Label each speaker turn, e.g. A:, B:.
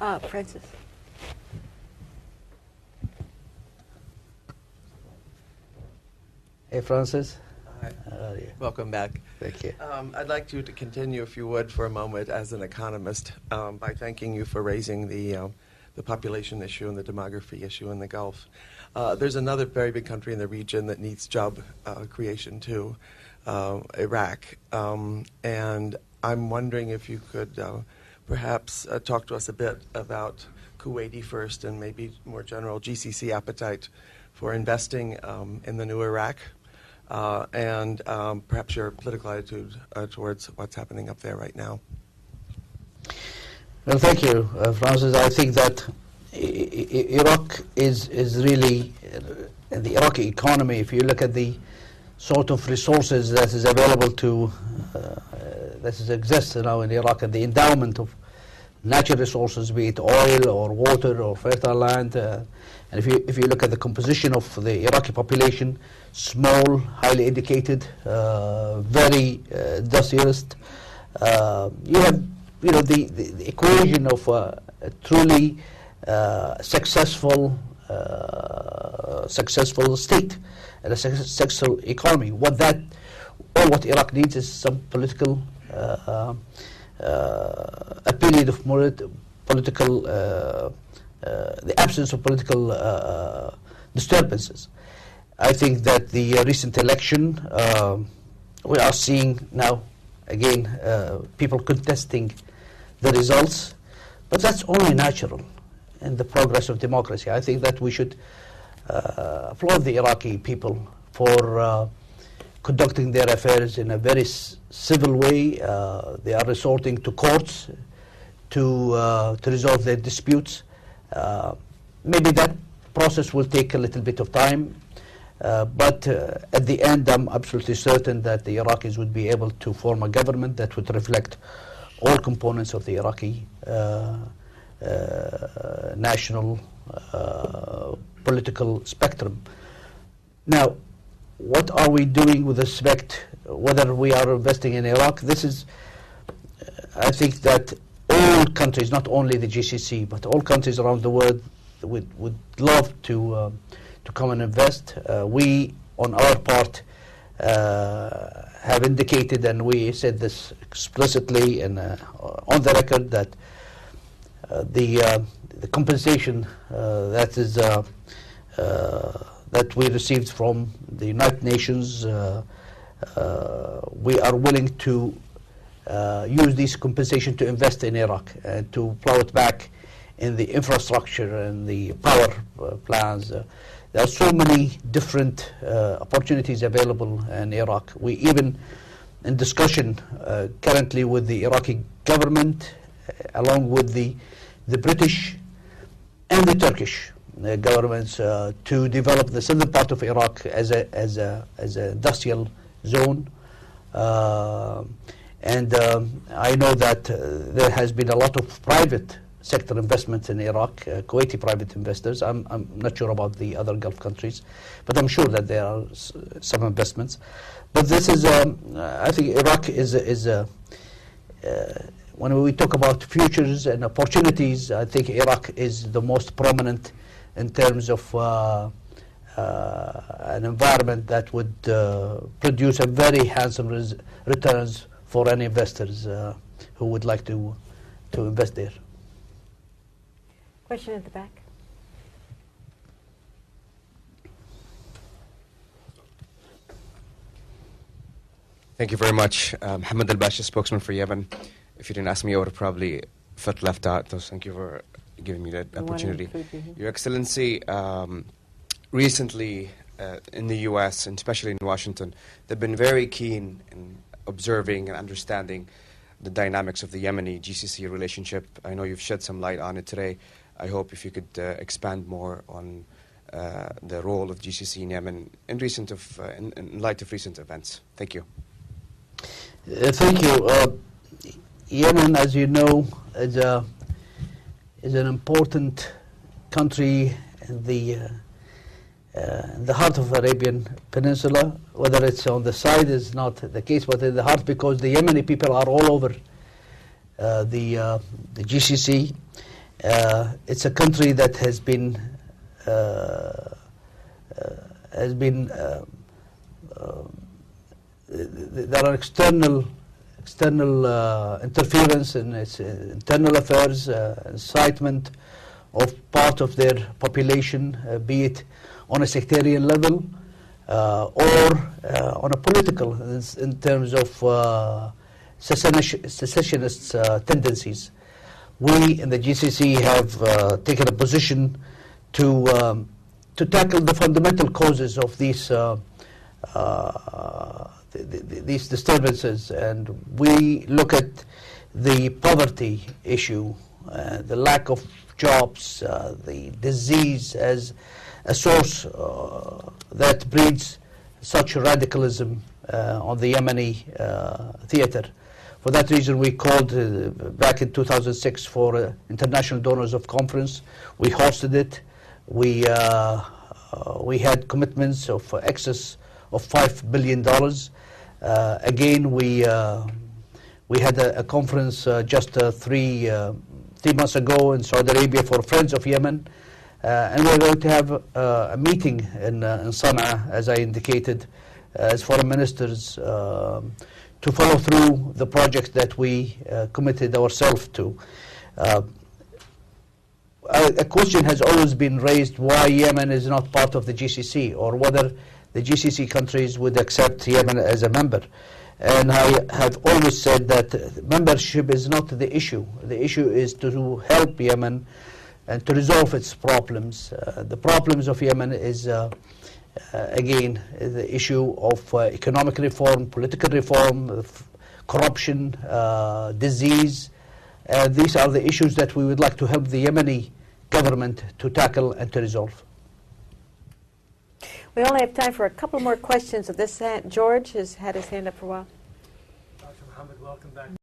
A: Francis.
B: Hey, Francis.
C: Hi. Welcome back.
B: Thank you.
C: I'd like you to continue, if you would, for a moment as an economist by thanking you for raising the population issue and the demography issue in the Gulf. There's another very big country in the region that needs job creation too, Iraq. And I'm wondering if you could perhaps talk to us a bit about Kuwaiti first and maybe more general GCC appetite for investing in the new Iraq. And perhaps your political attitude towards what's happening up there right now.
B: Well, thank you, Francis. I think that Iraq is really, the Iraqi economy, if you look at the sort of resources that is available to, that exists now in Iraq, and the endowment of natural resources, be it oil or water or fertile land, and if you look at the composition of the Iraqi population, small, highly educated, very industrialist, you have the equation of a truly successful state and a successful economy. What Iraq needs is some political a period of political the absence of political disturbances. I think that the recent election, we are seeing now again people contesting the results, but that's only natural in the progress of democracy. I think that we should applaud the Iraqi people for conducting their affairs in a very civil way. They are resorting to courts to resolve their disputes. Maybe that process will take a little bit of time, but at the end I'm absolutely certain that the Iraqis would be able to form a government that would reflect all components of the Iraqi national political spectrum. Now, what are we doing with respect whether we are investing in Iraq? This is, I think that all countries, not only the GCC, but all countries around the world would love to come and invest. We, on our part, have indicated, and we said this explicitly and on the record, that the compensation that is that we received from the United Nations, we are willing to use this compensation to invest in Iraq and to plow it back in the infrastructure and the power plants. There are so many different opportunities available in Iraq. We even in discussion currently with the Iraqi government, along with the British and the Turkish governments, to develop the southern part of Iraq as a industrial zone. And I know that there has been a lot of private sector investments in Iraq, Kuwaiti private investors. I'm not sure about the other Gulf countries, but I'm sure that there are some investments. But this is, I think Iraq is when we talk about futures and opportunities, I think Iraq is the most prominent in terms of an environment that would produce a very handsome returns for any investors who would like to invest there.
A: Question at the back.
D: Thank you very much. محمد الباشا, spokesman for Yemen. If you didn't ask me, I would have probably felt left out, so thank you for giving me that opportunity. Your Excellency, recently in the U.S., and especially in Washington, they've been very keen in observing and understanding the dynamics of the Yemeni GCC relationship. I know you've shed some light on it today. I hope if you could expand more on the role of GCC in Yemen in light of recent events. Thank you.
B: Thank you. Yemen, as you know, is an important country in the heart of Arabian Peninsula. Whether it's on the side is not the case, but in the heart, because the Yemeni people are all over the GCC, It's a country that has been there are external interference in its internal affairs, incitement of part of their population, be it on a sectarian level or on a political, in terms of secessionist tendencies. We in the GCC have taken a position to tackle the fundamental causes of these disturbances, and we look at the poverty issue, the lack of jobs, the disease as a source that breeds such radicalism on the Yemeni theater. For that reason, we called back in 2006 for International Donors of Conference. We hosted it. We had commitments of excess of $5 billion. Again, we had a conference just 3 months ago in Saudi Arabia for Friends of Yemen, and we're going to have a meeting in Sana'a, as I indicated, as foreign ministers, to follow through the projects that we committed ourselves to. A question has always been raised why Yemen is not part of the GCC, or whether the GCC countries would accept Yemen as a member. And I have always said that membership is not the issue. The issue is to help Yemen and to resolve its problems. The problems of Yemen is, again, the issue of economic reform, political reform, corruption, disease. These are the issues that we would like to help the Yemeni government to tackle and to resolve.
A: We only have time for a couple more questions of this hand. George has had his hand up for a while.
E: Dr. Muhammad, welcome back.